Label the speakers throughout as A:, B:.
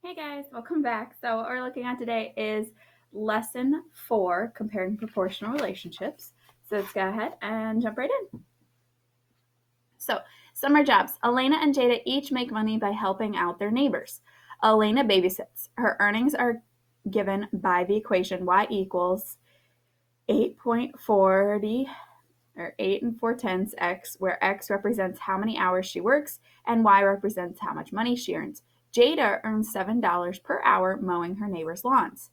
A: Hey guys, welcome back. So what we're looking at today is lesson 4, comparing proportional relationships. So let's go ahead and jump right in. So summer jobs. Elena and Jada each make money by helping out their neighbors. Elena babysits. Her earnings are given by the equation y equals 8.40 or 8 and 4/10 x, where x represents how many hours she works and y represents how much money she earns. Jada earns $7 per hour mowing her neighbor's lawns.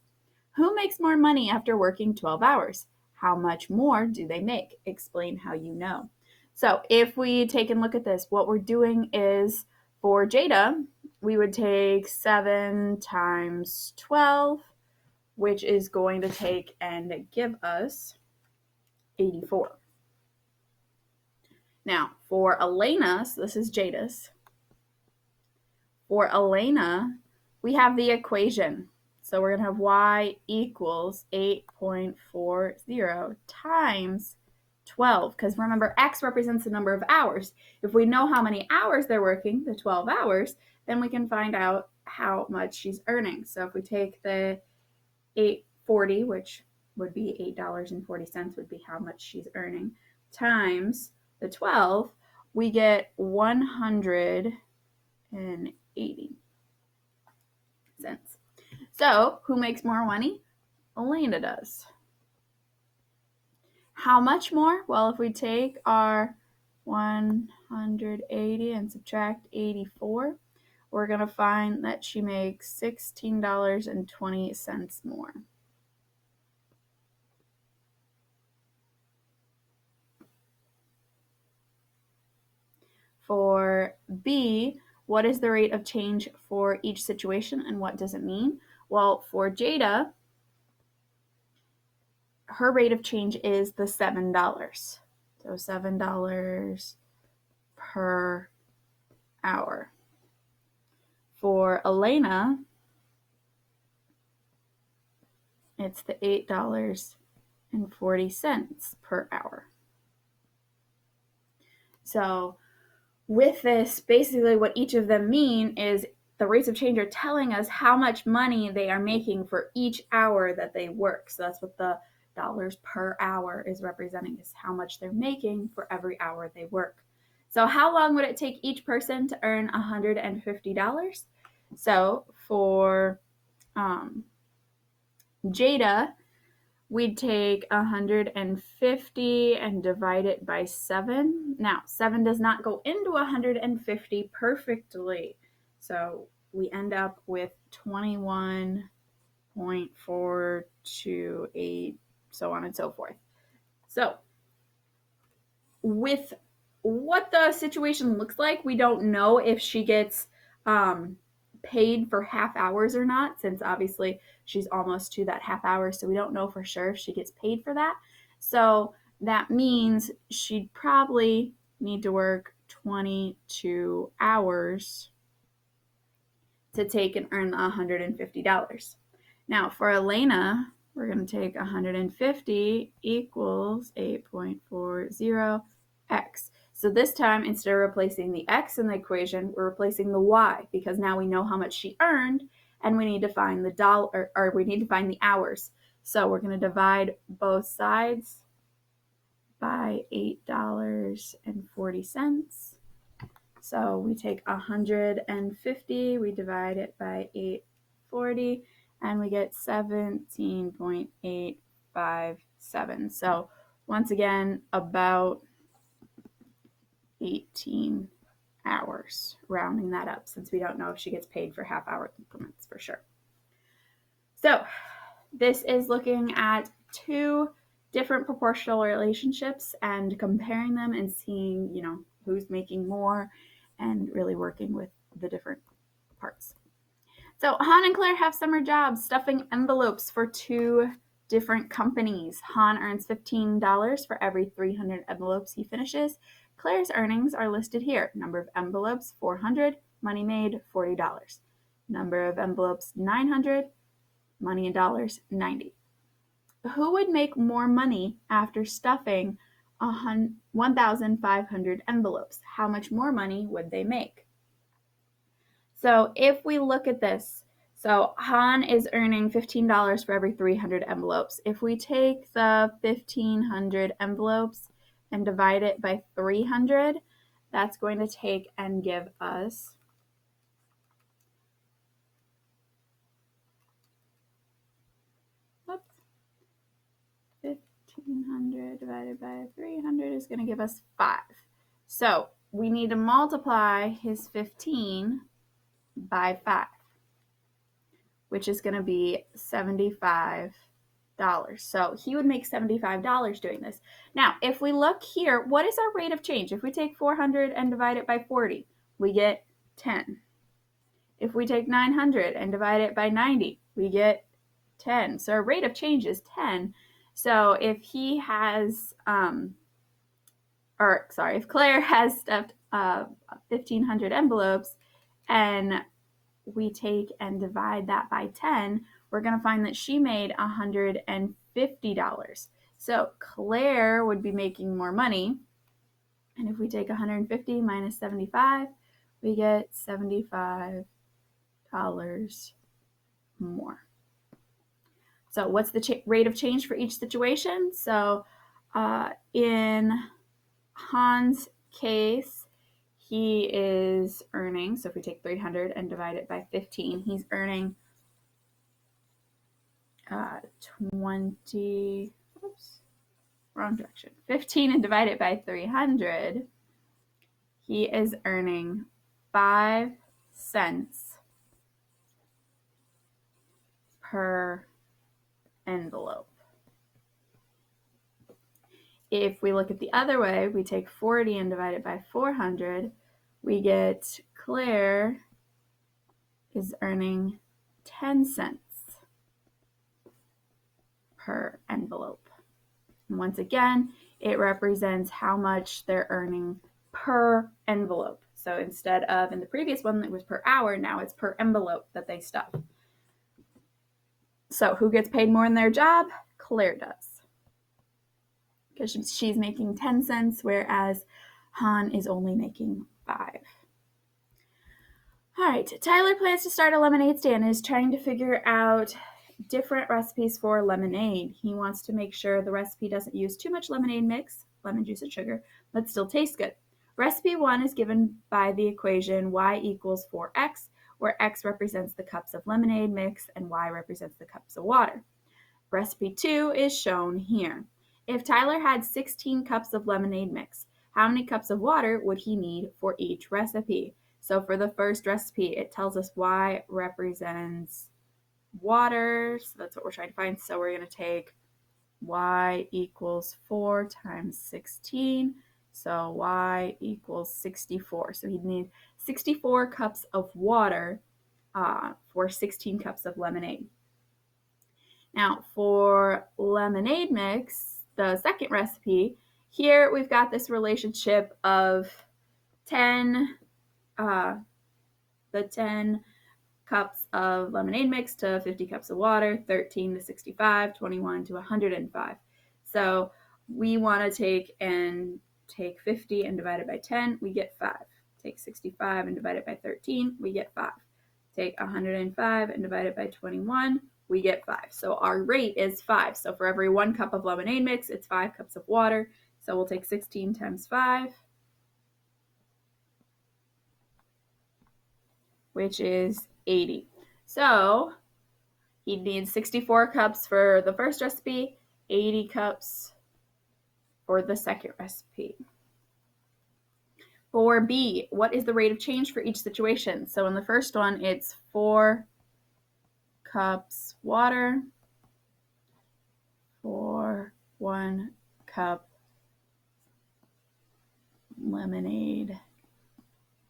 A: Who makes more money after working 12 hours? How much more do they make? Explain how you know. So if we take and look at this, what we're doing is for Jada, we would take 7 times 12, which is going to take and give us 84. Now, for Elena, so this is Jada's. For Elena, we have the equation. So we're going to have y equals 8.40 times 12, because remember, x represents the number of hours. If we know how many hours they're working, the 12 hours, then we can find out how much she's earning. So if we take the 840, which would be $8.40, would be how much she's earning, times the 12, we get 180 cents. So who makes more money? Elena does. How much more? Well, if we take our 180 and subtract 84, we're going to find that she makes $16.20 more. For B, what is the rate of change for each situation and what does it mean? Well, for Jada, her rate of change is the $7. So $7 per hour. For Elena, it's the $8.40 per hour. So with this, basically what each of them mean is the rates of change are telling us how much money they are making for each hour that they work. So that's what the dollars per hour is representing, is how much they're making for every hour they work. So how long would it take each person to earn $150? So for Jada, we'd take 150 and divide it by 7. Now, 7 does not go into 150 perfectly. So we end up with 21.428, so on and so forth. So with what the situation looks like, we don't know if she gets paid for half hours or not, since obviously she's almost to that half hour, so we don't know for sure if she gets paid for that. So that means she'd probably need to work 22 hours to take and earn the $150. Now for Elena, we're going to take 150 equals 8.40x. So this time, instead of replacing the x in the equation, we're replacing the y, because now we know how much she earned and we need to find the dollar, or we need to find the hours. So we're going to divide both sides by $8.40. So we take 150, we divide it by 840, and we get 17.857. So once again, about 18 hours, rounding that up, since we don't know if she gets paid for half-hour increments for sure. So this is looking at 2 different proportional relationships and comparing them and seeing, who's making more and really working with the different parts. So Han and Claire have summer jobs stuffing envelopes for 2 different companies. Han earns $15 for every 300 envelopes he finishes. Claire's earnings are listed here. Number of envelopes, 400. Money made, $40. Number of envelopes, 900. Money in dollars, 90. Who would make more money after stuffing 1,500 envelopes? How much more money would they make? So if we look at this, So Han is earning $15 for every 300 envelopes. If we take the 1,500 envelopes and divide it by 300, that's going to take and give us 1,500 divided by 300 is going to give us 5. So we need to multiply his 15 by 5, which is going to be $75. So he would make $75 doing this. Now, if we look here, what is our rate of change? If we take 400 and divide it by 40, we get 10. If we take 900 and divide it by 90, we get 10. So our rate of change is 10. So if he has, if Claire has stuffed 1,500 envelopes and we take and divide that by 10, we're going to find that she made $150. So Claire would be making more money. And if we take 150 minus 75, we get $75 more. So what's the rate of change for each situation? So in Han's case, he is earning, so if we take 300 and divide it by 15, he's earning 15 and divide it by 300, he is earning 5 cents per envelope. If we look at the other way, we take 40 and divide it by 400, we get Claire is earning 10 cents per envelope. And once again, it represents how much they're earning per envelope. So instead of in the previous one that was per hour, now it's per envelope that they stuff. So who gets paid more in their job? Claire does, because she's making 10 cents, whereas Han is only making 5. All right, Tyler plans to start a lemonade stand and is trying to figure out different recipes for lemonade. He wants to make sure the recipe doesn't use too much lemonade mix, lemon juice and sugar, but still tastes good. Recipe 1 is given by the equation y equals 4x, where x represents the cups of lemonade mix and y represents the cups of water. Recipe 2 is shown here. If Tyler had 16 cups of lemonade mix, how many cups of water would he need for each recipe? So for the first recipe, it tells us y represents water. So that's what we're trying to find. So we're going to take y equals 4 times 16. So y equals 64. So he'd need 64 cups of water for 16 cups of lemonade. Now for lemonade mix, the second recipe, here we've got this relationship of 10 cups of lemonade mix to 50 cups of water, 13 to 65, 21 to 105. So we want to take 50 and divide it by 10, we get 5. Take 65 and divide it by 13, we get 5. Take 105 and divide it by 21, we get 5. So our rate is 5. So for every 1 cup of lemonade mix, it's 5 cups of water. So we'll take 16 times 5, which is 80. So he needs 64 cups for the first recipe, 80 cups for the second recipe. For B, what is the rate of change for each situation? So in the first one, it's 4 cups water for 1 cup lemonade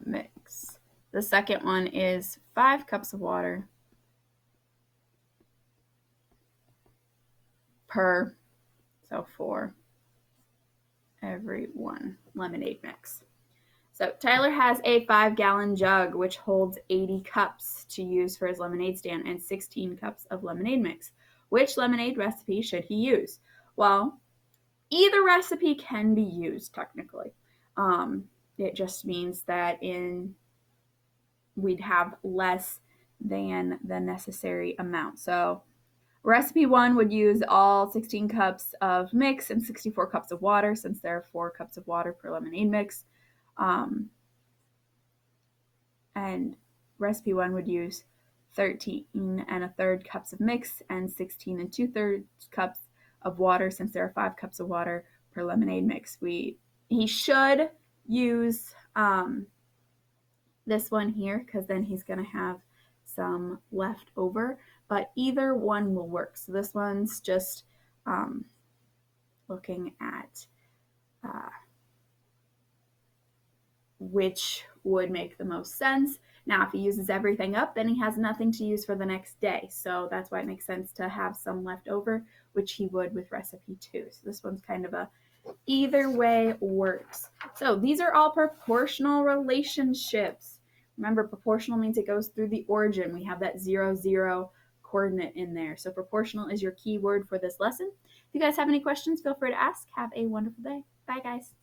A: mix. The second one is 5 cups of water per, so for every 1 lemonade mix. So Tyler has a 5-gallon jug, which holds 80 cups to use for his lemonade stand and 16 cups of lemonade mix. Which lemonade recipe should he use? Well, either recipe can be used technically. It just means that we'd have less than the necessary amount. So recipe 1 would use all 16 cups of mix and 64 cups of water, since there are 4 cups of water per lemonade mix. And recipe 1 would use 13 1/3 cups of mix and 16 2/3 cups of water, since there are 5 cups of water per lemonade mix. He should use this one here, because then he's going to have some left over, but either one will work. So this one's just looking at which would make the most sense. Now, if he uses everything up, then he has nothing to use for the next day. So that's why it makes sense to have some left over, which he would with recipe 2. So this one's kind of a either way works. So these are all proportional relationships. Remember, proportional means it goes through the origin. We have that 0, 0 coordinate in there. So proportional is your key word for this lesson. If you guys have any questions, feel free to ask. Have a wonderful day. Bye, guys.